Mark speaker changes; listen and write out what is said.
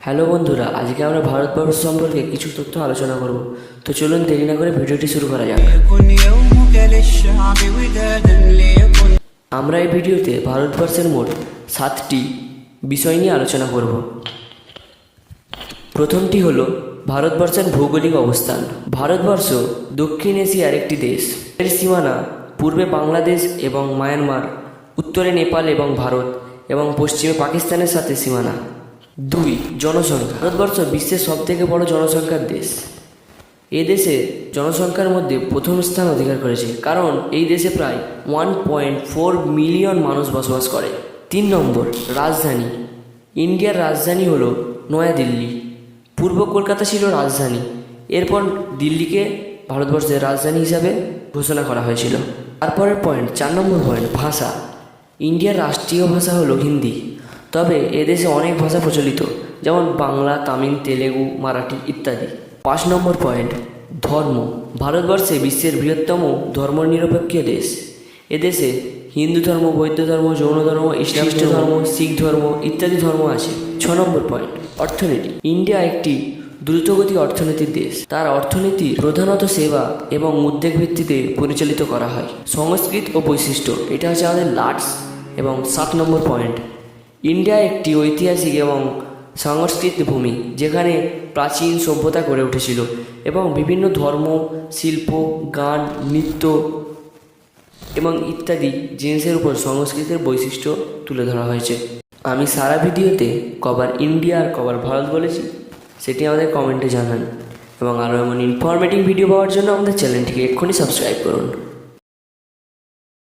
Speaker 1: Hello বন্ধুরা, আজকে আমরা ভারতবর্ষ সম্পর্কে কিছু তথ্য আলোচনা করব। তো চলুন দেরি না করে ভিডিওটি শুরু করা যাক। আমরা এই ভিডিওতে ভারতবর্ষের মোট 7টি বিষয় নিয়ে আলোচনা করব। প্রথমটি হলো ভারতবর্ষের ভৌগোলিক অবস্থান। ভারতবর্ষ দক্ষিণ এশিয়ার একটি দেশ। এর সীমানা পূর্বে বাংলাদেশ এবং মায়ানমার, উত্তরে নেপাল এবং ভারত এবং পশ্চিমে পাকিস্তানের সাথে সীমানা। 2. জনসংখ্যা। ভারতবর্ষ বিশ্বের সবথেকে বড় জনসংখ্যার দেশ। এ দেশে জনসংখ্যার মধ্যে প্রথম স্থান অধিকার করেছে, কারণ এই দেশে প্রায় 1.4 মিলিয়ন মানুষ বসবাস করে। 3 নম্বর, রাজধানী। ইন্ডিয়ার রাজধানী হলো নয়াদিল্লি। পূর্ব কলকাতা ছিল রাজধানী, এরপর দিল্লিকে ভারতবর্ষের রাজধানী হিসাবে ঘোষণা করা হয়েছিল। তারপরের পয়েন্ট, 4 নম্বর পয়েন্ট, ভাষা। ইন্ডিয়ার রাষ্ট্রীয় ভাষা হলো হিন্দি, তবে এদেশে অনেক ভাষা প্রচলিত, যেমন বাংলা, তামিল, তেলেগু, মারাঠি ইত্যাদি। 5 নম্বর পয়েন্ট, ধর্ম। ভারতবর্ষে বিশ্বের বৃহত্তম ধর্মনিরপেক্ষ দেশ। এদেশে হিন্দু ধর্ম, বৌদ্ধ ধর্ম, জৈন ধর্ম, ইসলাম ধর্ম, শিখ ধর্ম ইত্যাদি ধর্ম আছে। 6 নম্বর পয়েন্ট, অর্থনীতি। ইন্ডিয়া একটি দ্রুতগতি অর্থনীতির দেশ। তার অর্থনীতি প্রধানত সেবা এবং উদ্যোগ ভিত্তিতে পরিচালিত করা হয়। সংস্কৃত ও বৈশিষ্ট্য, এটা হচ্ছে আমাদের লাস্ট এবং 7 নম্বর পয়েন্ট। ইন্ডিয়া একটি ঐতিহাসিক এবং সাংস্কৃতিক ভূমি, যেখানে প্রাচীন সভ্যতা গড়ে উঠেছিল এবং বিভিন্ন ধর্ম, শিল্প, গান, নৃত্য এবং ইত্যাদি জিনিসের উপর সংস্কৃতির বৈশিষ্ট্য তুলে ধরা হয়েছে। আমি সারা ভিডিওতে কবার ইন্ডিয়া আর কবার ভারত বলেছি, সেটি আমাদের কমেন্টে জানান এবং আরও এমন ইনফরমেটিভ ভিডিও পাওয়ার জন্য আমাদের চ্যানেলটিকে এক্ষুনি সাবস্ক্রাইব করুন।